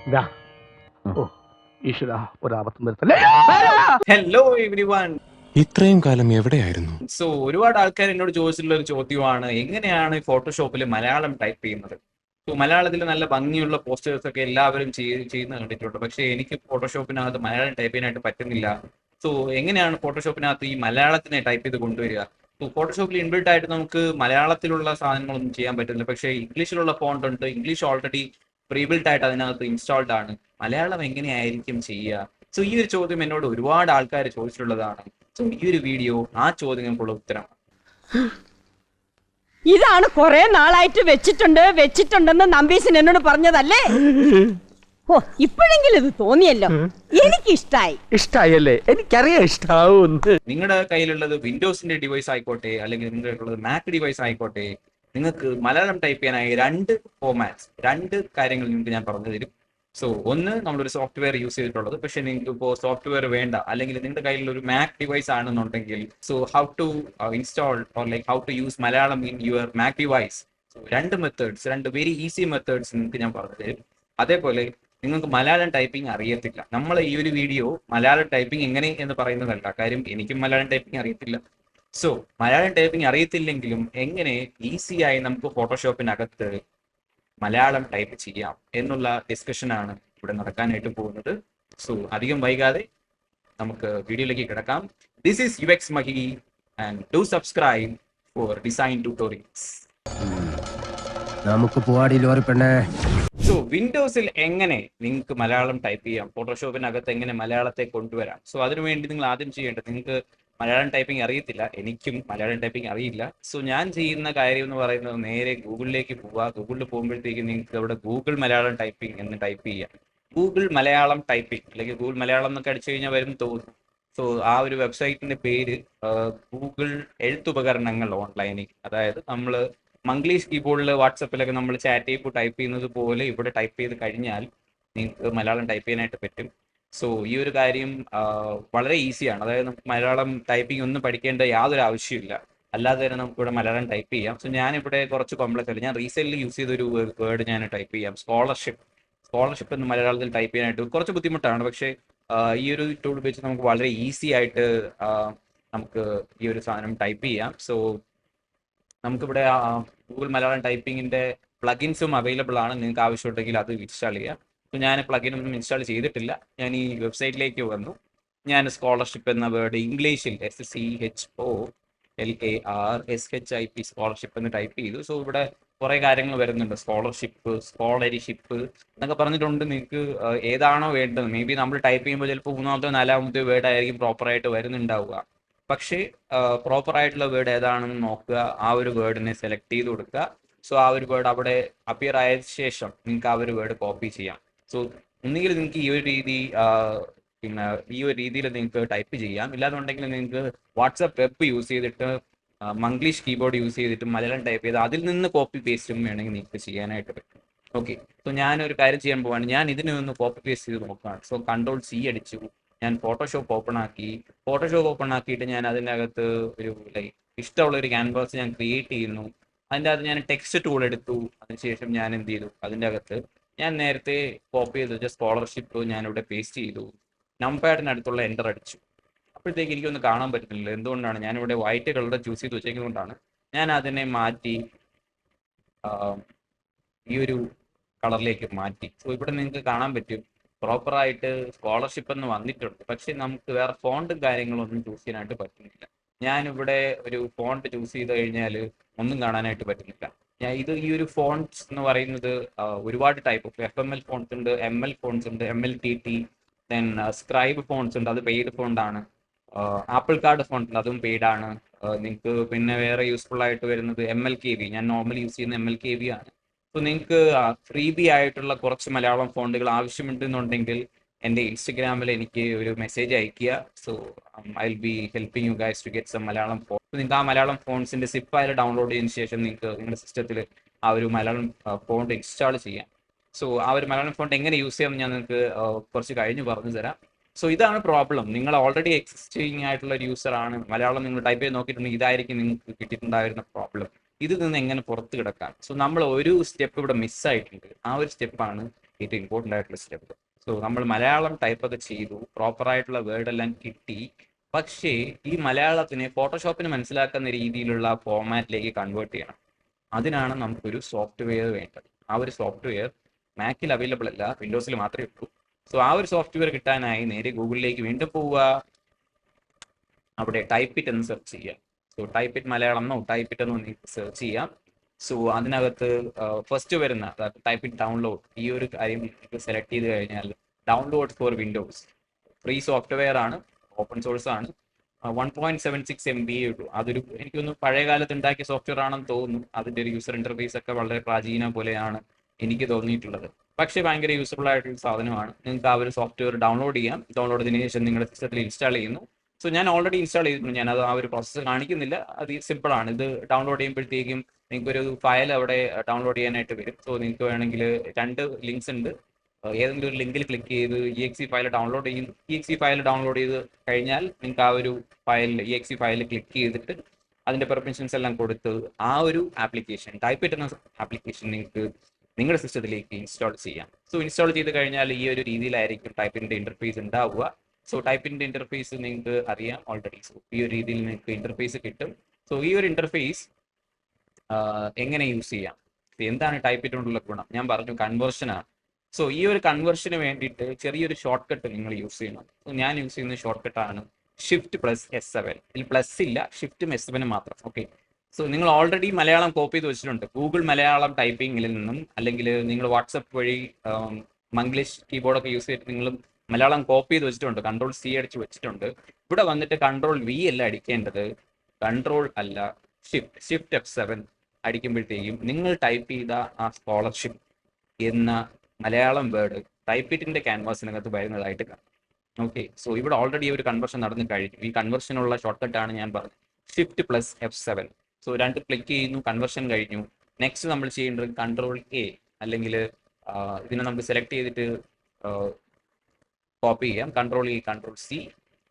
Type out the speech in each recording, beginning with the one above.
ഇതാ. ഓ ഈശ്വര, ഒരാപത്തും വരുത്തല്ലേ. Hello everyone. ഇത്രയും കാലം എവിടെയായിരുന്നു? സോ ഒരുപാട് ആൾക്കാർ എന്നോട് ചോദിച്ചിട്ടുള്ള ഒരു ചോദ്യമാണ്, എങ്ങനെയാണ് ഫോട്ടോഷോപ്പിൽ മലയാളം ടൈപ്പ് ചെയ്യുന്നത്? സോ മലയാളത്തിൽ നല്ല ഭംഗിയുള്ള പോസ്റ്റേഴ്സ് ഒക്കെ എല്ലാവരും ചെയ്യുന്ന കണ്ടിട്ടുണ്ട്. പക്ഷേ എനിക്ക് ഫോട്ടോഷോപ്പിനകത്ത് മലയാളം ടൈപ്പ് ചെയ്യാനായിട്ട് പറ്റുന്നില്ല. സോ എങ്ങനെയാണ് ഫോട്ടോഷോപ്പിനകത്ത് ഈ മലയാളത്തിനെ ടൈപ്പ് ചെയ്ത് കൊണ്ടുവരിക? സോ ഫോട്ടോഷോപ്പിൽ ഇൻബിൽട്ട് ആയിട്ട് നമുക്ക് മലയാളത്തിലുള്ള സാധനങ്ങളൊന്നും ചെയ്യാൻ പറ്റുന്നില്ല. പക്ഷേ ഇംഗ്ലീഷിലുള്ള ഫോണ്ട് ഉണ്ട്. ഇംഗ്ലീഷ് ഓൾറെഡി പ്രീബിൽട്ട് ആയിട്ട് അതിനകത്ത് ഇൻസ്റ്റാൾഡ് ആണ്. മലയാളം എങ്ങനെയായിരിക്കും ചെയ്യുക? സോ ഈ ഒരു ചോദ്യം എന്നോട് ഒരുപാട് ആൾക്കാർ ചോദിച്ചിട്ടുള്ളതാണ്. സോ ഈ ഒരു വീഡിയോ ആ ചോദ്യങ്ങൾക്കുള്ള ഉത്തരം. ഇതാണ് കുറെ നാളായിട്ട് വെച്ചിട്ടുണ്ടെന്ന് നമ്പീശൻ എന്നോട് പറഞ്ഞതല്ലേ? ഓ, ഇപ്പോഴെങ്കിലും ഇത് തോന്നിയല്ലോ. എനിക്ക് ഇഷ്ടായല്ലേ? എനിക്കറിയാം ഇഷ്ടാവൂന്ന്. നിങ്ങളുടെ കയ്യിലുള്ളത് വിൻഡോസിന്റെ ഡിവൈസ് ആയിക്കോട്ടെ, അല്ലെങ്കിൽ നിങ്ങളുടെ കയ്യിലുള്ളത് മാക് ഡിവൈസ് ആയിക്കോട്ടെ, നിങ്ങൾക്ക് മലയാളം ടൈപ്പ് ചെയ്യാനായി രണ്ട് കാര്യങ്ങൾ നിങ്ങൾക്ക് ഞാൻ പറഞ്ഞു തരും. സോ ഒന്ന്, നമ്മളൊരു സോഫ്റ്റ്വെയർ യൂസ് ചെയ്തിട്ടുള്ളത്. പക്ഷെ നിങ്ങൾക്ക് ഇപ്പോൾ സോഫ്റ്റ്വെയർ വേണ്ട, അല്ലെങ്കിൽ നിങ്ങളുടെ കയ്യിൽ ഒരു മാക് ഡിവൈസ് ആണെന്നുണ്ടെങ്കിൽ, so how to install or like how to use Malayalam in your Mac device. So രണ്ട് വെരി ഈസി മെത്തേഡ്സ് നിങ്ങൾക്ക് ഞാൻ പറഞ്ഞു തരും. അതേപോലെ നിങ്ങൾക്ക് മലയാളം ടൈപ്പിംഗ് അറിയത്തില്ല, നമ്മൾ ഈ ഒരു വീഡിയോ മലയാളം ടൈപ്പിംഗ് എങ്ങനെ എന്ന് പറയുന്നതല്ല. കാര്യം എനിക്കും മലയാളം ടൈപ്പിംഗ് അറിയത്തില്ല. സോ മലയാളം ടൈപ്പിംഗ് അറിയത്തില്ലെങ്കിലും എങ്ങനെ ഈസിയായി നമുക്ക് ഫോട്ടോഷോപ്പിനകത്ത് മലയാളം ടൈപ്പ് ചെയ്യാം എന്നുള്ള ഡിസ്കഷനാണ് ഇവിടെ നടക്കാനായിട്ട് പോകുന്നത്. സോ അധികം വൈകാതെ നമുക്ക് വീഡിയോയിലേക്ക് കിടക്കാം. This is UX Mahi and do subscribe for design tutorials. നമുക്ക് പോവാടി ലോറി പെണ്ണേ. സോ വിൻഡോസിൽ എങ്ങനെ നിങ്ങൾക്ക് മലയാളം ടൈപ്പ് ചെയ്യാം, ഫോട്ടോഷോപ്പിനകത്ത് എങ്ങനെ മലയാളത്തെ കൊണ്ടുവരാം? സോ അതിനുവേണ്ടി നിങ്ങൾ ആദ്യം ചെയ്യേണ്ടത്, നിങ്ങൾക്ക് മലയാളം ടൈപ്പിംഗ് അറിയത്തില്ല, എനിക്കും മലയാളം ടൈപ്പിംഗ് അറിയില്ല. സോ ഞാൻ ചെയ്യുന്ന കാര്യം എന്ന് പറയുന്നത്, നേരെ ഗൂഗിളിലേക്ക് പോവുക. ഗൂഗിളിൽ പോകുമ്പോഴത്തേക്ക് നിങ്ങൾക്ക് അവിടെ ഗൂഗിൾ മലയാളം ടൈപ്പിംഗ് എന്ന് ടൈപ്പ് ചെയ്യാം. ഗൂഗിൾ മലയാളം ടൈപ്പിംഗ് അല്ലെങ്കിൽ ഗൂഗിൾ മലയാളം എന്നൊക്കെ അടിച്ചു കഴിഞ്ഞാൽ വരും തോന്നുന്നു. സോ ആ ഒരു വെബ്സൈറ്റിന്റെ പേര് ഗൂഗിൾ എഴുത്തുപകരണങ്ങൾ ഓൺലൈനിൽ. അതായത് നമ്മൾ മംഗ്ലീഷ് കീബോർഡിൽ വാട്സപ്പിലൊക്കെ നമ്മൾ ചാറ്റ് ചെയ്ത് ടൈപ്പ് ചെയ്യുന്നത് പോലെ ഇവിടെ ടൈപ്പ് ചെയ്ത് കഴിഞ്ഞാൽ നിങ്ങൾക്ക് മലയാളം ടൈപ്പ് ചെയ്യാനായിട്ട് പറ്റും. സോ ഈ ഒരു കാര്യം വളരെ ഈസിയാണ്. അതായത് നമുക്ക് മലയാളം ടൈപ്പിംഗ് ഒന്നും പഠിക്കേണ്ട യാതൊരു ആവശ്യമില്ല, അല്ലാതെ തന്നെ നമുക്ക് ഇവിടെ മലയാളം ടൈപ്പ് ചെയ്യാം. സോ ഞാനിവിടെ കുറച്ച് കോംപ്ലക്സ് അല്ല, ഞാൻ റീസെന്റ് യൂസ് ചെയ്തൊരു വേർഡ് ഞാൻ ടൈപ്പ് ചെയ്യാം. സ്കോളർഷിപ്പ് എന്ന് മലയാളത്തിൽ ടൈപ്പ് ചെയ്യാനായിട്ട് കുറച്ച് ബുദ്ധിമുട്ടാണ്. പക്ഷേ ഈ ഒരു ടൂൾ വെച്ച് നമുക്ക് വളരെ ഈസി ആയിട്ട് നമുക്ക് ഈ ഒരു സാധനം ടൈപ്പ് ചെയ്യാം. സോ നമുക്കിവിടെ ഗൂഗിൾ മലയാളം ടൈപ്പിങ്ങിന്റെ പ്ലഗിൻസും അവൈലബിൾ ആണ്. നിങ്ങൾക്ക് ആവശ്യമുണ്ടെങ്കിൽ അത് ഇൻസ്റ്റാൾ ചെയ്യാം. സോ ഞാൻ പ്ലഗിനൊന്നും ഇൻസ്റ്റാൾ ചെയ്തിട്ടില്ല. ഞാൻ ഈ വെബ്സൈറ്റിലേക്ക് വന്നു. ഞാൻ സ്കോളർഷിപ്പ് എന്ന വേർഡ് ഇംഗ്ലീഷിൽ SCHOLARSHIP സ്കോളർഷിപ്പ് എന്ന് ടൈപ്പ് ചെയ്തു. സോ ഇവിടെ കുറെ കാര്യങ്ങൾ വരുന്നുണ്ട്. സ്കോളർഷിപ്പ്, സ്കോളരിഷിപ്പ് എന്നൊക്കെ പറഞ്ഞിട്ടുണ്ട്. നിങ്ങൾക്ക് ഏതാണോ വേണ്ടത്, മേ ബി നമ്മൾ ടൈപ്പ് ചെയ്യുമ്പോൾ ചിലപ്പോൾ മൂന്നാമത്തെ നാലാമത്തെ വേർഡ് ആയിരിക്കും പ്രോപ്പറായിട്ട് വരുന്നുണ്ടാവുക. പക്ഷേ പ്രോപ്പർ ആയിട്ടുള്ള വേർഡ് ഏതാണെന്ന് നോക്കുക, ആ ഒരു വേർഡിനെ സെലക്ട് ചെയ്ത് കൊടുക്കുക. സോ ആ ഒരു വേർഡ് അവിടെ അപ്പിയർ ആയ ശേഷം നിങ്ങൾക്ക് ആ ഒരു വേർഡ് കോപ്പി ചെയ്യാം. സോ ഒന്നുകിൽ നിങ്ങൾക്ക് ഈ ഒരു രീതിയിൽ നിങ്ങൾക്ക് ടൈപ്പ് ചെയ്യാം. ഇല്ലാന്നുണ്ടെങ്കിൽ നിങ്ങൾക്ക് വാട്സപ്പ് വെബ് യൂസ് ചെയ്തിട്ട് മംഗ്ലീഷ് കീബോർഡ് യൂസ് ചെയ്തിട്ട് മലയാളം ടൈപ്പ് ചെയ്ത് അതിൽ നിന്ന് കോപ്പി പേസ്റ്റും വേണമെങ്കിൽ നിങ്ങൾക്ക് ചെയ്യാനായിട്ട് പറ്റും. ഓക്കെ, സോ ഞാനൊരു കാര്യം ചെയ്യാൻ പോവാണ്. ഞാൻ ഇതിനെ ഒന്ന് കോപ്പി പേസ്റ്റ് ചെയ്ത് നോക്കുകയാണ്. സോ Ctrl+C അടിച്ചു. ഞാൻ ഫോട്ടോഷോപ്പ് ഓപ്പൺ ആക്കിയിട്ട് ഞാൻ അതിനകത്ത് ഒരു ഇഷ്ടമുള്ള ഒരു ക്യാൻവാസ് ഞാൻ ക്രിയേറ്റ് ചെയ്യുന്നു. അതിൻ്റെ അകത്ത് ഞാൻ ടെക്സ്റ്റ് ടൂൾ എടുത്തു. അതിനുശേഷം ഞാൻ എന്ത് ചെയ്തു, അതിൻ്റെ അകത്ത് ഞാൻ നേരത്തെ കോപ്പി ചെയ്ത് വെച്ച സ്കോളർഷിപ്പ് ഞാനിവിടെ പേസ്റ്റ് ചെയ്തു. നംപാഡിനടുത്തുള്ള എൻ്റർ അടിച്ചു. അപ്പോഴത്തേക്ക് എനിക്കൊന്നും കാണാൻ പറ്റുന്നില്ല. എന്തുകൊണ്ടാണ്? ഞാനിവിടെ വൈറ്റ് കളർ ചൂസ് ചെയ്ത് വെച്ചേക്കുന്നതുകൊണ്ടാണ്. ഞാൻ അതിനെ മാറ്റി ഈ ഒരു കളറിലേക്ക് മാറ്റി. സോ ഇവിടെ നിങ്ങൾക്ക് കാണാൻ പറ്റും പ്രോപ്പറായിട്ട് സ്കോളർഷിപ്പ് എന്ന് വന്നിട്ടുണ്ട്. പക്ഷെ നമുക്ക് വേറെ ഫോണ്ടും കാര്യങ്ങളൊന്നും ചൂസ് ചെയ്യാനായിട്ട് പറ്റുന്നില്ല. ഞാനിവിടെ ഒരു ഫോണ്ട് ചൂസ് ചെയ്ത് കഴിഞ്ഞാൽ ഒന്നും കാണാനായിട്ട് പറ്റുന്നില്ല. ഈ ഒരു ഫോണ്ട്സ് എന്ന് പറയുന്നത് ഒരുപാട് ടൈപ്പ് ഓഫ് FML ഫോണ്ട്സ് ഉണ്ട്, ML ഫോണ്ട്സ് ഉണ്ട്, MLTT, ദെൻ സ്ക്രൈബ് ഫോണ്ട്സ് ഉണ്ട്, അത് പെയ്ഡ് ഫോണ്ടാണ്. ആപ്പിൾ കാർഡ് ഫോണ്ട് ഉണ്ട്, അതും പെയ്ഡ് ആണ്. നിങ്ങൾക്ക് പിന്നെ വേറെ യൂസ്ഫുൾ ആയിട്ട് വരുന്നത് MLKV. ഞാൻ നോർമലി യൂസ് ചെയ്യുന്ന MLKV ആണ്. സോ നിങ്ങൾക്ക് ഫ്രീ ബി ആയിട്ടുള്ള കുറച്ച് മലയാളം ഫോണ്ടുകൾ ആവശ്യമുണ്ടെന്നുണ്ടെങ്കിൽ എൻ്റെ ഇൻസ്റ്റഗ്രാമിൽ എനിക്ക് ഒരു മെസ്സേജ് അയക്കുക. So I will be helping you guys to get some Malayalam font. നിങ്ങൾക്ക് ആ മലയാളം ഫോൺസിന്റെ സിപ്പ് ഫയൽ ഡൗൺലോഡ് ചെയ്തതിന് ശേഷം നിങ്ങൾക്ക് നിങ്ങളുടെ സിസ്റ്റത്തിൽ ആ ഒരു മലയാളം ഫോണ്ട് ഇൻസ്റ്റാൾ ചെയ്യാം. സോ ആ ഒരു മലയാളം ഫോണ്ട് എങ്ങനെ യൂസ് ചെയ്യാമെന്ന് ഞാൻ നിങ്ങൾക്ക് കുറച്ച് കഴിഞ്ഞ് പറഞ്ഞു തരാം. സോ ഇതാണ് പ്രോബ്ലം. നിങ്ങൾ ഓൾറെഡി എക്സിസ്റ്റിംഗ് ആയിട്ടുള്ള ഒരു യൂസർ ആണ്, മലയാളം നിങ്ങൾ ടൈപ്പ് ചെയ്ത് നോക്കിയിട്ടുണ്ടെങ്കിൽ ഇതായിരിക്കും നിങ്ങൾക്ക് കിട്ടിയിട്ടുണ്ടായിരുന്ന പ്രോബ്ലം. ഇതിൽ നിന്ന് എങ്ങനെ പുറത്ത് കിടക്കാം? സോ നമ്മൾ ഒരു സ്റ്റെപ്പ് ഇവിടെ മിസ്സായിട്ടുണ്ട്. ആ ഒരു സ്റ്റെപ്പാണ് ഏറ്റവും ഇമ്പോർട്ടൻ്റ് ആയിട്ടുള്ള സ്റ്റെപ്പ്. സോ നമ്മൾ മലയാളം ടൈപ്പൊക്കെ ചെയ്തു, പ്രോപ്പറായിട്ടുള്ള വേർഡ് എല്ലാം കിട്ടി. പക്ഷേ ഈ മലയാളത്തിനെ ഫോട്ടോഷോപ്പിന് മനസ്സിലാക്കുന്ന രീതിയിലുള്ള ഫോർമാറ്റിലേക്ക് കൺവേർട്ട് ചെയ്യണം. അതിനാണ് നമുക്കൊരു സോഫ്റ്റ്വെയർ വേണ്ടത്. ആ ഒരു സോഫ്റ്റ്വെയർ മാക്കിൽ അവൈലബിൾ അല്ല, വിൻഡോസിൽ മാത്രമേ ഉള്ളൂ. സോ ആ ഒരു സോഫ്റ്റ്വെയർ കിട്ടാനായി നേരെ ഗൂഗിളിലേക്ക് വീണ്ടും പോവുക, അവിടെ ടൈപ്പ് ഇറ്റ് എന്ന് സെർച്ച് ചെയ്യുക. സോ ടൈപ്പ് ഇറ്റ് മലയാളം എന്നോ ടൈപ്പ് ഇറ്റ് എന്നോ നിങ്ങൾക്ക് സെർച്ച് ചെയ്യാം. സോ അതിനകത്ത് ഫസ്റ്റ് വരുന്ന ടൈപ്പ് ഇറ്റ് ഡൗൺലോഡ്, ഈ ഒരു കാര്യം സെലക്ട് ചെയ്ത് കഴിഞ്ഞാൽ download for Windows free software ആണ്, ഓപ്പൺ സോഴ്സ് ആണ്. 1.76 MB ഉള്ളൂ. അതൊരു എനിക്കൊന്ന് പഴയ കാലത്ത് ഉണ്ടാക്കിയ സോഫ്റ്റ്വെയർ ആണെന്ന് തോന്നുന്നു. അതിൻ്റെ ഒരു യൂസർ ഇന്റർഫേസ് ഒക്കെ വളരെ പ്രാചീന പോലെയാണ് എനിക്ക് തോന്നിയിട്ടുള്ളത്. പക്ഷേ ഭയങ്കര യൂസ്ഫുൾ ആയിട്ടുള്ള സാധനമാണ്. നിങ്ങൾക്ക് ആ ഒരു സോഫ്റ്റ്വെയർ ഡൗൺലോഡ് ചെയ്യാം. ഡൗൺലോഡ് ചെയ്തതിനു ശേഷം നിങ്ങളുടെ സിസ്റ്റത്തിൽ ഇൻസ്റ്റാൾ ചെയ്യുന്നു. സോ ഞാൻ ഓൾറെഡി ഇൻസ്റ്റാൾ ചെയ്തിട്ടുണ്ട്, ഞാനത് ആ ഒരു പ്രോസസ്സ് കാണിക്കുന്നില്ല. അത് സിമ്പിളാണ്. ഇത് ഡൗൺലോഡ് ചെയ്യുമ്പോഴത്തേക്കും നിങ്ങൾക്കൊരു ഫയൽ അവിടെ ഡൗൺലോഡ് ചെയ്യാനായിട്ട് വരും. സോ നിങ്ങൾക്ക് വേണമെങ്കിൽ 2 ലിങ്ക്സ് ഉണ്ട്. ഏതെങ്കിലും ഒരു ലിങ്കിൽ ക്ലിക്ക് ചെയ്ത് EXE ഫയൽ ഡൗൺലോഡ് ചെയ്യും. EXE ഫയൽ ഡൗൺലോഡ് ചെയ്ത് കഴിഞ്ഞാൽ നിങ്ങൾക്ക് ആ ഒരു ഫയലിൽ EXE ഫയൽ ക്ലിക്ക് ചെയ്തിട്ട് അതിൻ്റെ പെർമിഷൻസ് എല്ലാം കൊടുത്ത് ആ ഒരു ആപ്ലിക്കേഷൻ ടൈപ്പ് ഇറ്റ് എന്ന ആപ്ലിക്കേഷൻ നിങ്ങൾക്ക് നിങ്ങളുടെ സിസ്റ്റത്തിലേക്ക് ഇൻസ്റ്റാൾ ചെയ്യാം. സോ ഇൻസ്റ്റാൾ ചെയ്ത് കഴിഞ്ഞാൽ ഈ ഒരു രീതിയിലായിരിക്കും ടൈപ്പിൻ്റെ ഇൻ്റർഫേസ് ഉണ്ടാവുക. സോ ടൈപ്പിൻ്റെ ഇൻ്റർഫേസ് നിങ്ങൾക്ക് അറിയാം ഓൾറെഡി. സോ ഈ ഒരു രീതിയിൽ നിങ്ങൾക്ക് ഇൻ്റർഫേസ് കിട്ടും. സോ ഈ ഒരു ഇൻ്റർഫേസ് എങ്ങനെ യൂസ് ചെയ്യാം, എന്താണ് ടൈപ്പ് ഇട്ടുകൊണ്ടുള്ള ഗുണം, ഞാൻ പറഞ്ഞു കൺവേർഷനാണ്. സോ ഈ ഒരു കൺവേർഷന് വേണ്ടിയിട്ട് ചെറിയൊരു ഷോർട്ട് കട്ട് നിങ്ങൾ യൂസ് ചെയ്യണം. സോ ഞാൻ യൂസ് ചെയ്യുന്ന ഷോർട്ട് കട്ടാണ് Shift+S7. ഇതിൽ പ്ലസ് ഇല്ല, ഷിഫ്റ്റും S7 മാത്രം. ഓക്കെ. സോ നിങ്ങൾ ഓൾറെഡി മലയാളം കോപ്പി ചെയ്ത് വെച്ചിട്ടുണ്ട് ഗൂഗിൾ മലയാളം ടൈപ്പിങ്ങിൽ നിന്നും, അല്ലെങ്കിൽ നിങ്ങൾ വാട്സപ്പ് വഴി മംഗ്ലീഷ് കീബോർഡൊക്കെ യൂസ് ചെയ്തിട്ട് നിങ്ങൾ മലയാളം കോപ്പി ചെയ്ത് വെച്ചിട്ടുണ്ട്, Ctrl+C അടിച്ച് വെച്ചിട്ടുണ്ട്. ഇവിടെ വന്നിട്ട് Ctrl+V അല്ല അടിക്കേണ്ടത്, Ctrl അല്ല Shift+F7 അടിക്കുമ്പോഴത്തേക്കും നിങ്ങൾ ടൈപ്പ് ചെയ്ത ആ സ്കോളർഷിപ്പ് എന്ന മലയാളം വേർഡ് ടൈപ്പ് ഇറ്റിൻ്റെ ക്യാൻവാസിനകത്ത് വരുന്നതായിട്ട് കാണാം. ഓക്കെ. സോ ഇവിടെ ഓൾറെഡി ഒരു കൺവേർഷൻ നടന്നു കഴിഞ്ഞു. ഈ കൺവേർഷനുള്ള ഷോർട്ട് കട്ടാണ് ഞാൻ പറഞ്ഞത്, Shift+F7. സോ 2 ക്ലിക്ക് ചെയ്യുന്നു, കൺവേർഷൻ കഴിഞ്ഞു. നെക്സ്റ്റ് നമ്മൾ ചെയ്യേണ്ടത് Ctrl+A, അല്ലെങ്കിൽ ഇതിനെ നമുക്ക് സെലക്ട് ചെയ്തിട്ട് കോപ്പി ചെയ്യാം, Ctrl+A Ctrl+C.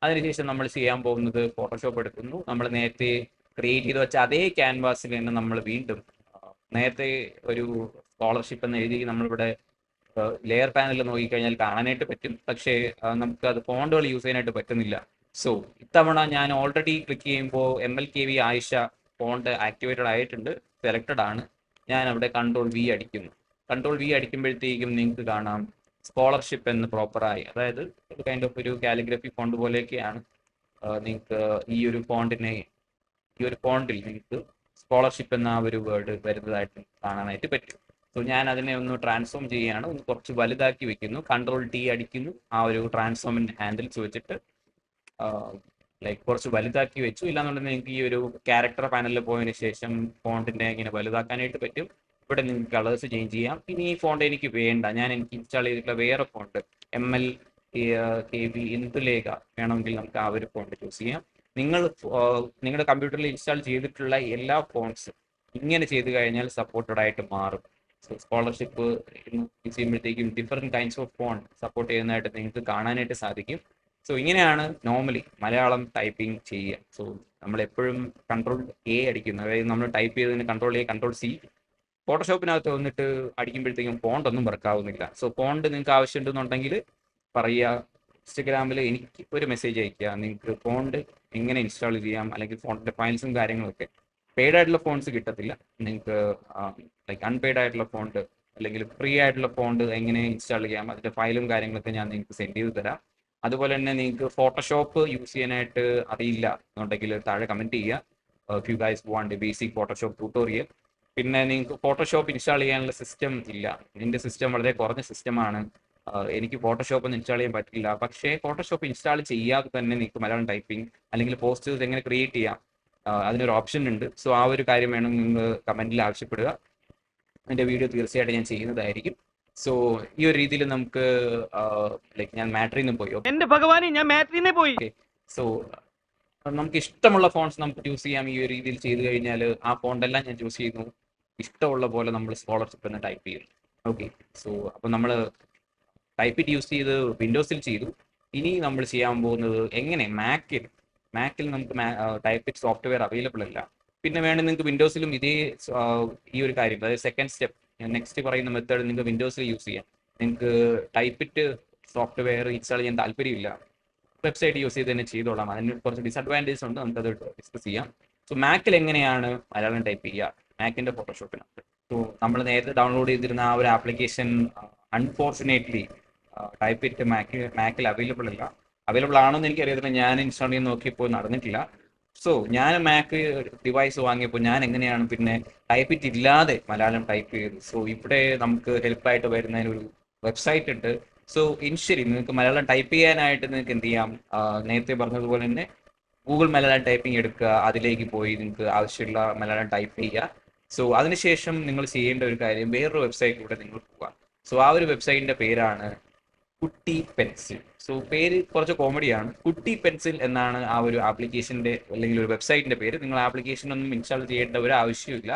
അതിനുശേഷം നമ്മൾ ചെയ്യാൻ പോകുന്നത് ഫോട്ടോഷോപ്പ് എടുക്കുന്നു. നമ്മൾ നേരത്തെ ക്രിയേറ്റ് ചെയ്ത് വെച്ച അതേ ക്യാൻവാസിൽ തന്നെ നമ്മൾ വീണ്ടും നേരത്തെ ഒരു സ്കോളർഷിപ്പ് എന്ന് എഴുതി നമ്മളിവിടെ ലെയർ പാനലിൽ നോക്കിക്കഴിഞ്ഞാൽ കാണാനായിട്ട് പറ്റും. പക്ഷേ നമുക്ക് അത് ഫോണ്ടുകൾ യൂസ് ചെയ്യാനായിട്ട് പറ്റുന്നില്ല. സോ ഇത്തവണ ഞാൻ ഓൾറെഡി ക്ലിക്ക് ചെയ്യുമ്പോൾ MLKV ആയിഷ ഫോണ്ട് ആക്ടിവേറ്റഡ് ആയിട്ടുണ്ട്, സെലക്റ്റഡ് ആണ്. ഞാൻ അവിടെ Ctrl+V അടിക്കുന്നു. Ctrl+V അടിക്കുമ്പോഴത്തേക്കും നിങ്ങൾക്ക് കാണാം സ്കോളർഷിപ്പ് എന്ന് പ്രോപ്പറായി, അതായത് ഒരു കൈൻഡ് ഓഫ് ഒരു കാലിഗ്രഫി ഫോണ്ട് പോലെയൊക്കെയാണ്. നിങ്ങൾക്ക് ഈ ഒരു ഫോണ്ടിൽ നിങ്ങൾക്ക് സ്കോളർഷിപ്പ് എന്ന ആ ഒരു വേർഡ് വരുന്നതായിട്ട് കാണാനായിട്ട് പറ്റും. സോ ഞാൻ അതിനെ ഒന്ന് ട്രാൻസ്ഫോം ചെയ്യുകയാണ്, ഒന്ന് കുറച്ച് വലുതാക്കി വെക്കുന്നു, Ctrl+T അടിക്കുന്നു. ആ ഒരു ട്രാൻസ്ഫോമിൻ്റെ ഹാൻഡിൽസ് വെച്ചിട്ട് കുറച്ച് വലുതാക്കി വെച്ചു. ഇല്ലാന്നുണ്ടെങ്കിൽ നിങ്ങൾക്ക് ഈ ഒരു ക്യാരക്ടർ പാനലിൽ പോയതിനു ശേഷം ഫോണ്ടിനെ ഇങ്ങനെ വലുതാക്കാനായിട്ട് പറ്റും. ഇവിടെ നിങ്ങൾക്ക് കളേഴ്സ് ചേഞ്ച് ചെയ്യാം. ഇനി ഈ ഫോണ്ട് എനിക്ക് വേണ്ട, എനിക്ക് ഇൻസ്റ്റാൾ ചെയ്തിട്ടുള്ള വേറെ ഫോണ്ട് MLKV ഇന്ദുലേഖ വേണമെങ്കിൽ നമുക്ക് ആ ഒരു ഫോണ്ട് ചൂസ് ചെയ്യാം. നിങ്ങളുടെ കമ്പ്യൂട്ടറിൽ ഇൻസ്റ്റാൾ ചെയ്തിട്ടുള്ള എല്ലാ ഫോൺസും ഇങ്ങനെ ചെയ്ത് കഴിഞ്ഞാൽ സപ്പോർട്ടഡ് ആയിട്ട് മാറും. സോ സ്കോളർഷിപ്പ് യൂസ് ചെയ്യുമ്പോഴത്തേക്കും different kinds of phone support ചെയ്യുന്നതായിട്ട് നിങ്ങൾക്ക് കാണാനായിട്ട് സാധിക്കും. സോ ഇങ്ങനെയാണ് നോർമലി മലയാളം ടൈപ്പിംഗ് ചെയ്യുക. സോ നമ്മളെപ്പോഴും Ctrl+A അടിക്കുന്നു, അതായത് നമ്മൾ ടൈപ്പ് ചെയ്തതിന് Ctrl+A Ctrl+C. ഫോട്ടോഷോപ്പിനകത്ത് വന്നിട്ട് അടിക്കുമ്പോഴത്തേക്കും ഫോണ്ട് ഒന്നും വർക്കാവുന്നില്ല. സോ ഫോണ്ട് നിങ്ങൾക്ക് ആവശ്യമുണ്ടെന്നുണ്ടെങ്കിൽ പറയുക, ഇൻസ്റ്റഗ്രാമിൽ എനിക്ക് ഒരു മെസ്സേജ് അയയ്ക്കുക, നിങ്ങൾക്ക് ഫോണ്ട് എങ്ങനെ ഇൻസ്റ്റാൾ ചെയ്യാം, അല്ലെങ്കിൽ ഫോണ്ടിൻ്റെ ഫയൽസും കാര്യങ്ങളൊക്കെ. പെയ്ഡ് ആയിട്ടുള്ള ഫോൺസ് കിട്ടത്തില്ല നിങ്ങൾക്ക്, അൺപെയ്ഡ് ആയിട്ടുള്ള ഫോണ്ട് അല്ലെങ്കിൽ ഫ്രീ ആയിട്ടുള്ള ഫോണ്ട് എങ്ങനെ ഇൻസ്റ്റാൾ ചെയ്യാം, അതിൻ്റെ ഫയലും കാര്യങ്ങളൊക്കെ ഞാൻ നിങ്ങൾക്ക് സെൻഡ് ചെയ്ത് തരാം. അതുപോലെ തന്നെ നിങ്ങൾക്ക് ഫോട്ടോഷോപ്പ് യൂസ് ചെയ്യാനായിട്ട് അറിയില്ല എന്നുണ്ടെങ്കിൽ താഴെ കമൻറ്റ് ചെയ്യുക, if you guys want A basic Photoshop tutorial. പിന്നെ നിങ്ങൾക്ക് ഫോട്ടോഷോപ്പ് ഇൻസ്റ്റാൾ ചെയ്യാനുള്ള സിസ്റ്റം ഇല്ല, എൻ്റെ സിസ്റ്റം വളരെ കുറഞ്ഞ സിസ്റ്റമാണ്, എനിക്ക് ഫോട്ടോഷോപ്പ് ഒന്നും ഇൻസ്റ്റാൾ ചെയ്യാൻ പറ്റില്ല. പക്ഷേ ഫോട്ടോഷോപ്പ് ഇൻസ്റ്റാൾ ചെയ്യാതെ തന്നെ നിങ്ങൾക്ക് മലയാളം ടൈപ്പിംഗ് അല്ലെങ്കിൽ പോസ്റ്റേഴ്സ് എങ്ങനെ ക്രിയേറ്റ് ചെയ്യാം, അതിനൊരു ഓപ്ഷൻ ഉണ്ട്. സോ ആ ഒരു കാര്യം വേണം നിങ്ങൾ കമൻറ്റിൽ ആവശ്യപ്പെടുക, എൻ്റെ വീഡിയോ തീർച്ചയായിട്ടും ഞാൻ ചെയ്യുന്നതായിരിക്കും. സോ ഈ ഒരു രീതിയിൽ നമുക്ക് ഞാൻ മാട്രിയിൽ നിന്ന് പോയി, എന്റെ ഭഗവാനെ ഞാൻ മാട്രിയിൽ പോയി. സോ നമുക്ക് ഇഷ്ടമുള്ള ഫോൺസ് നമുക്ക് ചൂസ് ചെയ്യാം. ഈ ഒരു രീതിയിൽ ചെയ്ത് കഴിഞ്ഞാൽ ആ ഫോണ്ടെല്ലാം ഞാൻ ചൂസ് ചെയ്യുന്നു, ഇഷ്ടമുള്ള പോലെ നമ്മൾ സ്കോളർഷിപ്പ് എന്ന് ടൈപ്പ് ചെയ്യും. ഓക്കെ. സോ അപ്പോൾ നമ്മൾ ടൈപ്പ് ഇറ്റ് യൂസ് ചെയ്ത് വിൻഡോസിൽ ചെയ്തു. ഇനി നമ്മൾ ചെയ്യാൻ പോകുന്നത് എങ്ങനെ മാക്കിൽ നമുക്ക് ടൈപ്പ് ഇറ്റ് സോഫ്റ്റ്വെയർ അവൈലബിൾ അല്ല. പിന്നെ വേണമെങ്കിൽ നിങ്ങൾക്ക് വിൻഡോസിലും ഇതേ ഈ ഒരു കാര്യം, അതായത് സെക്കൻഡ് സ്റ്റെപ്പ് നെക്സ്റ്റ് പറയുന്ന മെത്തേഡ് നിങ്ങൾക്ക് വിൻഡോസിൽ യൂസ് ചെയ്യാം. നിങ്ങൾക്ക് ടൈപ്പിറ്റ് സോഫ്റ്റ്വെയർ ഇൻസ്റ്റാൾ ചെയ്യാൻ താല്പര്യമില്ല, വെബ്സൈറ്റ് യൂസ് ചെയ്ത് തന്നെ ചെയ്തോളാം. അതിന് കുറച്ച് ഡിസഡ്വാൻറ്റേജസ് ഉണ്ട്, നമുക്കത് ഡിസ്കസ് ചെയ്യാം. സോ മാക്കിൽ എങ്ങനെയാണ് മലയാളം ടൈപ്പ് ചെയ്യുക? മാക്കിൻ്റെ ഫോട്ടോഷോപ്പിനകത്ത് സോ നമ്മൾ നേരത്തെ ഡൗൺലോഡ് ചെയ്തിരുന്ന ആ ഒരു ആപ്ലിക്കേഷൻ അൺഫോർച്ചുനേറ്റ്ലി ടൈപ്പിറ്റ് മാക്കിൽ അവൈലബിൾ അല്ല. അവൈലബിൾ ആണെന്ന് എനിക്കറിയത്തില്ല, ഞാൻ ഇൻസ്റ്റാൾ ചെയ്ത് നോക്കിയപ്പോൾ നടന്നിട്ടില്ല. സോ ഞാൻ മാക്ക് ഡിവൈസ് വാങ്ങിയപ്പോൾ ഞാൻ എങ്ങനെയാണ് പിന്നെ ടൈപ്പിറ്റ് ഇല്ലാതെ മലയാളം ടൈപ്പ് ചെയ്ത്? സോ ഇവിടെ നമുക്ക് ഹെൽപ്പായിട്ട് വരുന്നതിനൊരു വെബ്സൈറ്റ് ഉണ്ട്. സോ ഇനിഷ്യലി നിങ്ങൾക്ക് മലയാളം ടൈപ്പ് ചെയ്യാനായിട്ട് നിങ്ങൾക്ക് എന്ത് ചെയ്യാം, നേരത്തെ പറഞ്ഞതുപോലെ തന്നെ ഗൂഗിൾ മലയാളം ടൈപ്പിംഗ് എടുക്കുക, അതിലേക്ക് പോയി നിങ്ങൾക്ക് ആവശ്യമുള്ള മലയാളം ടൈപ്പ് ചെയ്യുക. സോ അതിനുശേഷം നിങ്ങൾ ചെയ്യേണ്ട ഒരു കാര്യം, വേറൊരു വെബ്സൈറ്റിലൂടെ നിങ്ങൾ പോവുക. സോ ആ ഒരു വെബ്സൈറ്റിൻ്റെ പേരാണ് കുട്ടി പെൻസിൽ. സോ പേര് കുറച്ച് കോമഡിയാണ്. കുട്ടി പെൻസിൽ എന്നാണ് ആ ഒരു ആപ്ലിക്കേഷൻ്റെ അല്ലെങ്കിൽ ഒരു വെബ്സൈറ്റിൻ്റെ പേര്. നിങ്ങൾ ആപ്ലിക്കേഷൻ ഒന്നും ഇൻസ്റ്റാൾ ചെയ്യേണ്ട ഒരു ആവശ്യമില്ല.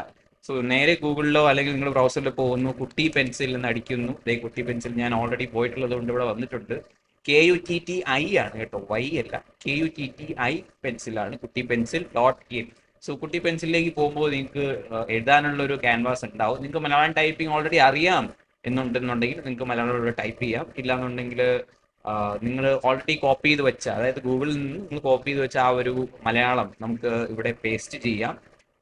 സോ നേരെ ഗൂഗിളിലോ അല്ലെങ്കിൽ നിങ്ങൾ ബ്രൗസറിലോ പോകുന്നു, കുട്ടി പെൻസിൽ എന്ന് അടിക്കുന്നു. കുട്ടി പെൻസിൽ ഞാൻ ഓൾറെഡി പോയിട്ടുള്ളത് കൊണ്ട് ഇവിടെ വന്നിട്ടുണ്ട്. KUTTI ആണ് കേട്ടോ, Y അല്ല, KUTTI പെൻസിലാണ്, കുട്ടി പെൻസിൽ .in. സോ കുട്ടി പെൻസിലിലേക്ക് പോകുമ്പോൾ നിങ്ങൾക്ക് എഴുതാനുള്ള ഒരു ക്യാൻവാസ് ഉണ്ടാവും. നിങ്ങൾക്ക് മലയാളം ടൈപ്പിംഗ് ഓൾറെഡി അറിയാം എന്നുണ്ടെന്നുണ്ടെങ്കിൽ നിങ്ങൾക്ക് മലയാളം ടൈപ്പ് ചെയ്യാം. ഇല്ലാന്നുണ്ടെങ്കിൽ നിങ്ങൾ ഓൾറെഡി കോപ്പി ചെയ്ത് വെച്ച, അതായത് ഗൂഗിളിൽ നിന്ന് നിങ്ങൾ കോപ്പി ചെയ്ത് വെച്ച ആ ഒരു മലയാളം നമുക്ക് ഇവിടെ പേസ്റ്റ് ചെയ്യാം.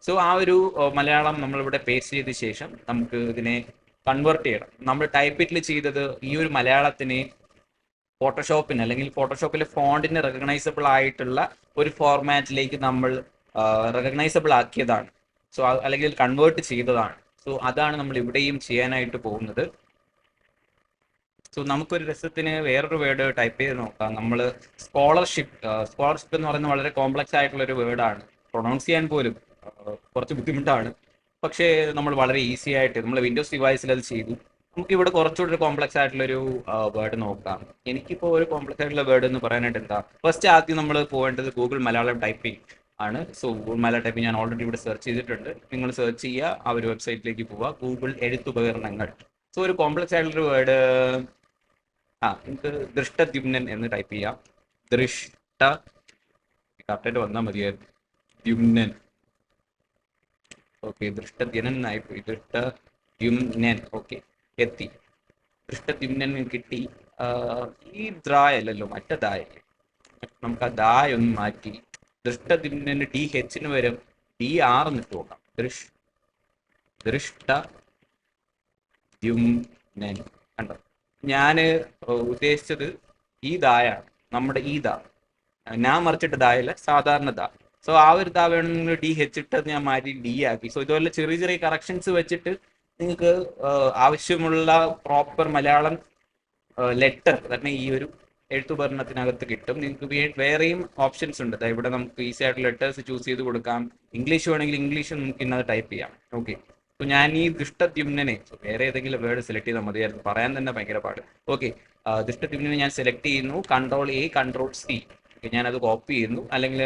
സോ ആ ഒരു മലയാളം നമ്മളിവിടെ പേസ്റ്റ് ചെയ്ത ശേഷം നമുക്ക് ഇതിനെ കൺവേർട്ട് ചെയ്യണം. നമ്മൾ ടൈപ്പിറ്റിൽ ചെയ്തത് ഈ ഒരു മലയാളത്തിനെ ഫോട്ടോഷോപ്പിന് അല്ലെങ്കിൽ ഫോട്ടോഷോപ്പിലെ ഫോണ്ടിന് റെക്കഗ്നൈസബിൾ ആയിട്ടുള്ള ഒരു ഫോർമാറ്റിലേക്ക് നമ്മൾ റെക്കഗ്നൈസബിൾ ആക്കിയതാണ്. സോ അല്ലെങ്കിൽ കൺവേർട്ട് ചെയ്തതാണ്. സോ അതാണ് നമ്മൾ ഇവിടെയും ചെയ്യാനായിട്ട് പോകുന്നത്. സോ നമുക്കൊരു രസത്തിന് വേറൊരു വേർഡ് ടൈപ്പ് ചെയ്ത് നോക്കാം. നമ്മൾ സ്കോളർഷിപ്പ് എന്ന് പറയുന്നത് വളരെ കോംപ്ലക്സ് ആയിട്ടുള്ള ഒരു വേർഡാണ്. പ്രൊണൗൺസ് ചെയ്യാൻ പോലും കുറച്ച് ബുദ്ധിമുട്ടാണ്. പക്ഷേ നമ്മൾ വളരെ ഈസി ആയിട്ട് നമ്മൾ വിൻഡോസ് ഡിവൈസിൽ അത് ചെയ്തു. നമുക്ക് ഇവിടെ കുറച്ചുകൂടി ഒരു കോംപ്ലക്സ് ആയിട്ടുള്ളൊരു വേർഡ് നോക്കാം. എനിക്കിപ്പോൾ ഒരു കോംപ്ലക്സ് ആയിട്ടുള്ള വേർഡ് എന്ന് പറയാനായിട്ട് എന്താ, ഫസ്റ്റ് ആദ്യം നമ്മൾ പോകേണ്ടത് ഗൂഗിൾ മലയാളം ടൈപ്പിംഗ് ആണ്. സോ ഗൂഗിൾ മലയാളം ടൈപ്പിംഗ് ഞാൻ ഓൾറെഡി ഇവിടെ സെർച്ച് ചെയ്തിട്ടുണ്ട്. നിങ്ങൾ സെർച്ച് ചെയ്യുക, ആ ഒരു വെബ്സൈറ്റിലേക്ക് പോവുക, ഗൂഗിൾ എഴുത്തുപകരണങ്ങൾ. സോ ഒരു കോംപ്ലക്സ് ആയിട്ടുള്ളൊരു വേർഡ് നിങ്ങൾക്ക് ദൃഷ്ടദ്യുമ്നൻ എന്ന് ടൈപ്പ് ചെയ്യാം. കറക്റ്റായിട്ട് വന്നാൽ മതിയായിരുന്നു. ദ്യുമ്നൻ, ഓക്കെ, ദൃഷ്ടദ്യുനൻ ആയിപ്പോയി. ദൃഷ്ടദ്യുമ്നൻ, ഓക്കെ, എത്തി. ദൃഷ്ടദ്യുമ്നൻ കിട്ടി. ഈ ദ്രായല്ലോ, മറ്റേ ദായല്ലേ, നമുക്ക് ആ ദായ ഒന്ന് മാറ്റി ദൃഷ്ടദ്യുമ്നന് DH വരും DR എന്നിട്ട് നോക്കാം. ദൃഷ്ടദ്യുമ്നൻ കണ്ടോ? ഞാൻ ഉദ്ദേശിച്ചത് ഈ ദായാണ്, നമ്മുടെ ഈ ദാ, ഞാൻ മറിച്ചിട്ട് ദായല്ല, സാധാരണ ദാ. സോ ആ ഒരു ദാ വേണമെങ്കിൽ DH ഇട്ടത് ഞാൻ മാറ്റി D ആക്കി. സോ ഇതുപോലെ ചെറിയ ചെറിയ കറക്ഷൻസ് വെച്ചിട്ട് നിങ്ങൾക്ക് ആവശ്യമുള്ള പ്രോപ്പർ മലയാളം ലെറ്റർ തന്നെ ഈ ഒരു എഴുത്തുപകരണത്തിനകത്ത് കിട്ടും. നിങ്ങൾക്ക് വേറെയും ഓപ്ഷൻസ് ഉണ്ട്. ഇവിടെ നമുക്ക് ഈസി ആയിട്ട് ലെറ്റേഴ്സ് ചൂസ് ചെയ്ത് കൊടുക്കാം. ഇംഗ്ലീഷ് വേണമെങ്കിൽ ഇംഗ്ലീഷ് നമുക്ക് ഇന്നത് ടൈപ്പ് ചെയ്യാം. ഓക്കെ, സോ ഞാൻ ഈ ദൃഷ്ടദ്യുമ്നനെ, വേറെ ഏതെങ്കിലും വേർഡ് സെലക്ട് ചെയ്താൽ മതിയായിരുന്നു, പറയാൻ തന്നെ ഭയങ്കര പാട്. ഓക്കെ, ദൃഷ്ടദ്യുമ്നനെ ഞാൻ സെലക്ട് ചെയ്യുന്നു, Ctrl+A Ctrl+C. ഞാനത് കോപ്പി ചെയ്യുന്നു. അല്ലെങ്കിൽ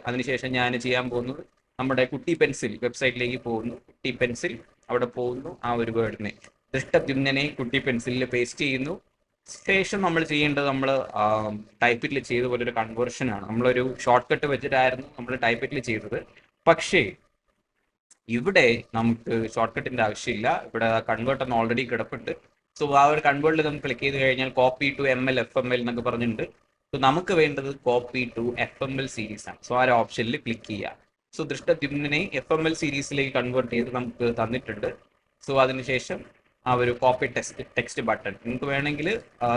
അതിനുശേഷം ഞാൻ ചെയ്യാൻ പോകുന്നത് നമ്മുടെ കുട്ടി പെൻസിൽ വെബ്സൈറ്റിലേക്ക് പോകുന്നു. കുട്ടി പെൻസിൽ അവിടെ പോകുന്നു, ആ ഒരു വേർഡിനെ ദൃഷ്ടദ്യുമ്നനെ കുട്ടി പെൻസിലിൽ പേസ്റ്റ് ചെയ്യുന്നു. ശേഷം നമ്മൾ ചെയ്യേണ്ടത്, നമ്മൾ ടൈപ്പിറ്റിൽ ചെയ്ത പോലെ ഒരു കൺവേർഷനാണ്. നമ്മളൊരു ഷോർട്ട് കട്ട് വെച്ചിട്ടായിരുന്നു നമ്മൾ ടൈപ്പിറ്റിൽ ചെയ്തത്. പക്ഷേ ഇവിടെ നമുക്ക് ഷോർട്ട് കട്ടിൻ്റെ ആവശ്യമില്ല. ഇവിടെ കൺവേർട്ട് ഒന്ന് ഓൾറെഡി കിടപ്പുണ്ട്. സോ ആ ഒരു കൺവേർട്ടിൽ നമുക്ക് ക്ലിക്ക് ചെയ്ത് കഴിഞ്ഞാൽ കോപ്പി ടു ML FML എന്നൊക്കെ പറഞ്ഞിട്ടുണ്ട്. സോ നമുക്ക് വേണ്ടത് കോപ്പി ടു FML സീരീസ് ആണ്. സോ ആ ഒരു ഓപ്ഷനിൽ ക്ലിക്ക് ചെയ്യുക. സോ ദൃഷ്ടദ്യുമ്നനെ FML സീരീസിലേക്ക് കൺവേർട്ട് ചെയ്ത് നമുക്ക് തന്നിട്ടുണ്ട്. സോ അതിനുശേഷം ആ ഒരു കോപ്പി ടെക്സ്റ്റ് ബട്ടൺ നിങ്ങൾക്ക് വേണമെങ്കിൽ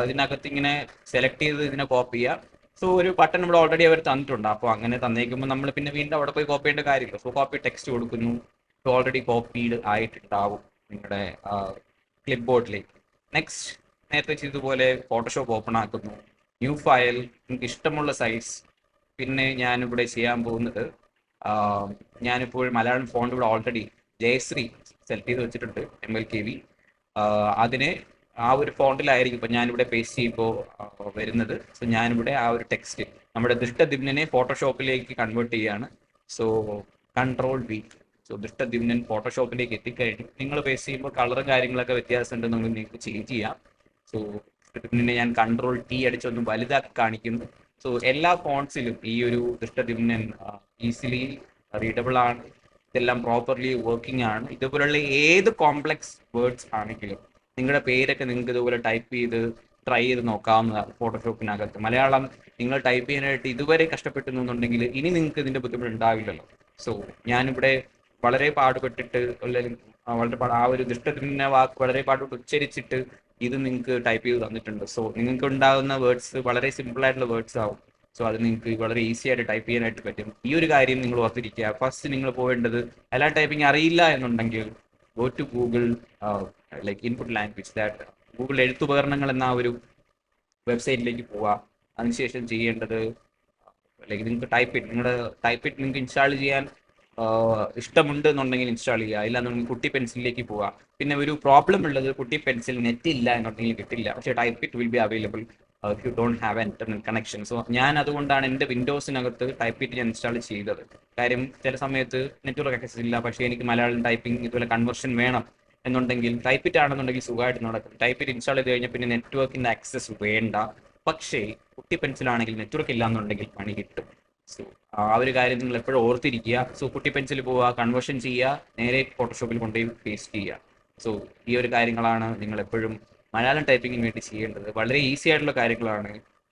ഇതിനകത്ത് ഇങ്ങനെ സെലക്ട് ചെയ്ത് ഇതിനെ കോപ്പി ചെയ്യാം. സോ ഒരു ബട്ടൺ ഇവിടെ ഓൾറെഡി അവർ തന്നിട്ടുണ്ട്. അപ്പോൾ അങ്ങനെ തന്നേക്കുമ്പോൾ നമ്മൾ പിന്നെ വീണ്ടും അവിടെ പോയി കോപ്പി ചെയ്യേണ്ട കാര്യമില്ല. സോ കോപ്പി ടെക്സ്റ്റ് കൊടുക്കുന്നു. ഓൾറെഡി കോപ്പീഡ് ആയിട്ടുണ്ടാവും നിങ്ങളുടെ ക്ലിപ്പ് ബോർഡിലേക്ക്. നെക്സ്റ്റ്, നേരത്തെ ചെയ്തതുപോലെ ഫോട്ടോഷോപ്പ് ഓപ്പൺ ആക്കുന്നു. ന്യൂ ഫയൽ, നിങ്ങൾക്ക് ഇഷ്ടമുള്ള സൈസ്. പിന്നെ ഞാനിവിടെ ചെയ്യാൻ പോകുന്നത്, ഞാനിപ്പോൾ മലയാളം ഫോണ്ട് ഇവിടെ ഓൾറെഡി ജയശ്രീ സെലക്ട് ചെയ്ത് വെച്ചിട്ടുണ്ട്, MLKV. അതിനെ ആ ഒരു ഫോണ്ടിലായിരിക്കും ഇപ്പോൾ ഞാനിവിടെ പേസ്റ്റ് ചെയ്യുമ്പോൾ വരുന്നത്. സോ ഞാനിവിടെ ആ ഒരു ടെക്സ്റ്റ് നമ്മുടെ ദൃഷ്ടദ്യുമ്നനെ ഫോട്ടോഷോപ്പിലേക്ക് കൺവേർട്ട് ചെയ്യുകയാണ്. So Ctrl+V. സോ ദൃഷ്ടദ്യുമ്നൻ ഫോട്ടോഷോപ്പിലേക്ക് എത്തിക്കഴിഞ്ഞു. നിങ്ങൾ പേസ്റ്റ് ചെയ്യുമ്പോൾ കളറും കാര്യങ്ങളൊക്കെ വ്യത്യാസം ഉണ്ടെന്നുണ്ടെങ്കിൽ നിങ്ങൾക്ക് ചേഞ്ച് ചെയ്യാം. സോ ദൃഷ്ടദ്യുമ്നനെ ഞാൻ Ctrl+T അടിച്ചൊന്ന് വലുതാക്കി കാണിക്കുന്നു. സോ എല്ലാ ഫോൺസിലും ഈ ഒരു ദൃഷ്ടദ്യുമ്നൻ ഈസിലി റീഡബിൾ ആണ്. ഇതെല്ലാം പ്രോപ്പർലി വർക്കിംഗ് ആണ്. ഇതുപോലുള്ള ഏത് കോംപ്ലക്സ് വേർഡ്സ് ആണെങ്കിലും നിങ്ങളുടെ പേരൊക്കെ നിങ്ങൾക്ക് ഇതുപോലെ ടൈപ്പ് ചെയ്ത് ട്രൈ ചെയ്ത് നോക്കാവുന്നതാണ് ഫോട്ടോഷോപ്പിനകത്ത്. മലയാളം നിങ്ങൾ ടൈപ്പ് ചെയ്യാനായിട്ട് ഇതുവരെ കഷ്ടപ്പെട്ടുന്നുണ്ടെങ്കിൽ ഇനി നിങ്ങൾക്ക് ഇതിന്റെ ബുദ്ധിമുട്ട് ഉണ്ടാവില്ലല്ലോ. സോ ഞാനിവിടെ വളരെ പാടുപെട്ടിട്ട് അല്ലെങ്കിൽ ആ ഒരു ദുഷ്ടത്തിൻ്റെ വാക്ക് വളരെ പാടുപെട്ട് ഉച്ചരിച്ചിട്ട് ഇത് നിങ്ങൾക്ക് ടൈപ്പ് ചെയ്ത് തന്നിട്ടുണ്ട്. സോ നിങ്ങൾക്ക് ഉണ്ടാകുന്ന വേർഡ്സ് വളരെ സിമ്പിൾ ആയിട്ടുള്ള വേർഡ്സ് ആവും. സോ അത് നിങ്ങൾക്ക് വളരെ ഈസി ആയിട്ട് ടൈപ്പ് ചെയ്യാനായിട്ട് പറ്റും. ഈ ഒരു കാര്യം നിങ്ങൾ ഓർത്തിരിക്കുക. ഫസ്റ്റ് നിങ്ങൾ പോവേണ്ടത് എല്ലാം ടൈപ്പിംഗ് അറിയില്ല എന്നുണ്ടെങ്കിൽ go to Google like input language that Google എഴുത്തുപകരണങ്ങൾ എന്ന ഒരു വെബ്സൈറ്റിലേക്ക് പോവുക. അതിനുശേഷം ചെയ്യേണ്ടത് ലൈക്ക് നിങ്ങൾക്ക് നിങ്ങളുടെ ടൈപ്പ് ഇറ്റ് നിങ്ങൾക്ക് ഇൻസ്റ്റാൾ ചെയ്യാൻ ഇഷ്ടമുണ്ട് എന്നുണ്ടെങ്കിൽ ഇൻസ്റ്റാൾ ചെയ്യുക. ഇല്ലാന്നുണ്ടെങ്കിൽ കുട്ടി പെൻസിലിലേക്ക് പോവുക. പിന്നെ ഒരു പ്രോബ്ലം ഉള്ളത് കുട്ടി പെൻസിൽ നെറ്റ് ഇല്ല എന്നുണ്ടെങ്കിൽ കിട്ടില്ല. പക്ഷേ type it will be available if you don't have internet connection. So ഞാൻ അതുകൊണ്ടാണ് എൻ്റെ വിൻഡോസിനകത്ത് ടൈപ്പ് ഇറ്റ് ഞാൻ ഇൻസ്റ്റാൾ ചെയ്തത്. കാര്യം ചില സമയത്ത് നെറ്റ്വർക്ക് ആക്സസ് ഇല്ല, പക്ഷേ എനിക്ക് മലയാളം ടൈപ്പിംഗ് ഇതുപോലെ കൺവേർഷൻ വേണം എന്നുണ്ടെങ്കിൽ ടൈപ്പ് ഇറ്റ് ആണെന്നുണ്ടെങ്കിൽ സുഖമായിട്ട് നടക്കും. ടൈപ്പ് ഇറ്റ് ഇൻസ്റ്റാൾ ചെയ്ത് കഴിഞ്ഞാൽ പിന്നെ നെറ്റ്വർക്കിൻ്റെ ആക്സസ് വേണ്ട. പക്ഷേ കുട്ടി പെൻസിലാണെങ്കിൽ നെറ്റ്വർക്ക് ഇല്ല എന്നുണ്ടെങ്കിൽ പണി കിട്ടും. സോ ആ ഒരു കാര്യം നിങ്ങൾ എപ്പോഴും ഓർത്തിരിക്കുക. സോ കുട്ടി പെൻസിൽ പോവുക, കൺവേർഷൻ ചെയ്യുക, നേരെ ഫോട്ടോഷോപ്പിൽ കൊണ്ടുപോയി പേസ്റ്റ് ചെയ്യുക. സോ ഈ ഒരു കാര്യങ്ങളാണ് നിങ്ങൾ എപ്പോഴും മലയാളം ടൈപ്പിങ്ങിന് വേണ്ടി ചെയ്യേണ്ടത്. വളരെ ഈസി ആയിട്ടുള്ള കാര്യങ്ങളാണ്.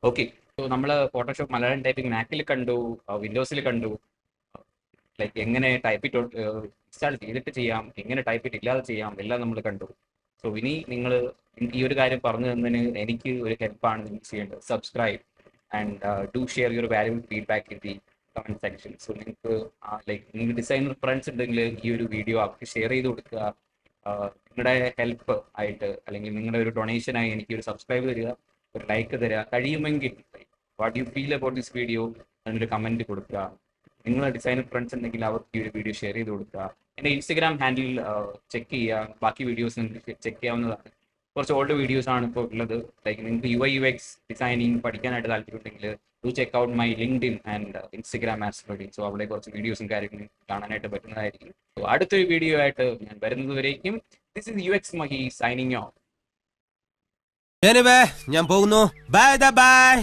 ഓക്കെ, സോ നമ്മൾ ഫോട്ടോഷോപ്പ് മലയാളം ടൈപ്പിംഗ് മാക്കിൽ കണ്ടു, വിൻഡോസിൽ കണ്ടു, ലൈക്ക് എങ്ങനെ ടൈപ്പ് ഇറ്റ് ഇൻസ്റ്റാൾ ചെയ്തിട്ട് ചെയ്യാം, എങ്ങനെ ടൈപ്പ് ഇറ്റ് ഇല്ലാതെ ചെയ്യാം, എല്ലാം നമ്മൾ കണ്ടു. സോ ഇനി നിങ്ങൾ ഈ ഒരു കാര്യം പറഞ്ഞു തന്നതിന് എനിക്ക് ഒരു ഹെൽപ്പാണ് നിങ്ങൾ ചെയ്യേണ്ടത്. Subscribe and do share your valuable feedback in the comment section. So നിങ്ങൾക്ക് ലൈക്ക് നിങ്ങൾക്ക് ഡിസൈനർ ഫ്രണ്ട്സ് ഉണ്ടെങ്കിൽ ഈ ഒരു വീഡിയോ അവർക്ക് ഷെയർ ചെയ്ത് കൊടുക്കുക. നിങ്ങളുടെ ഹെൽപ്പ് ആയിട്ട് അല്ലെങ്കിൽ നിങ്ങളുടെ ഒരു ഡൊണേഷനായി എനിക്ക് ഒരു സബ്സ്ക്രൈബ് തരിക, ഒരു ലൈക്ക് തരിക. കഴിയുമെങ്കിൽ what you feel about this video അതിനൊരു കമൻറ്റ് കൊടുക്കുക. നിങ്ങളുടെ ഡിസൈനർ ഫ്രണ്ട്സ് ഉണ്ടെങ്കിൽ അവർക്ക് ഈ ഒരു വീഡിയോ ഷെയർ ചെയ്ത് കൊടുക്കുക. എൻ്റെ ഇൻസ്റ്റഗ്രാം ഹാൻഡിൽ ചെക്ക് ചെയ്യുക. ബാക്കി വീഡിയോസ് നിങ്ങൾക്ക് ചെക്ക് ചെയ്യാവുന്നതാണ്. കുറച്ച് ഓൾഡ് വീഡിയോസ് ആണ് ഇപ്പോൾ ഉള്ളത്. ലൈക്ക് നിങ്ങൾക്ക് UI/UX ഡിസൈനിങ് പഠിക്കാനായിട്ട് താല്പര്യമുണ്ടെങ്കിൽ do check out my LinkedIn and Instagram as well. So അവിടെ കുറച്ച് വീഡിയോസും കാര്യങ്ങളും കാണാനായിട്ട് പറ്റുന്നതായിരിക്കും. സോ അടുത്തൊരു വീഡിയോ ആയിട്ട് ഞാൻ വരുന്നത് വരേക്കും this is UX Mahi signing off. ഞാൻ പോകുന്നു. Bye bye.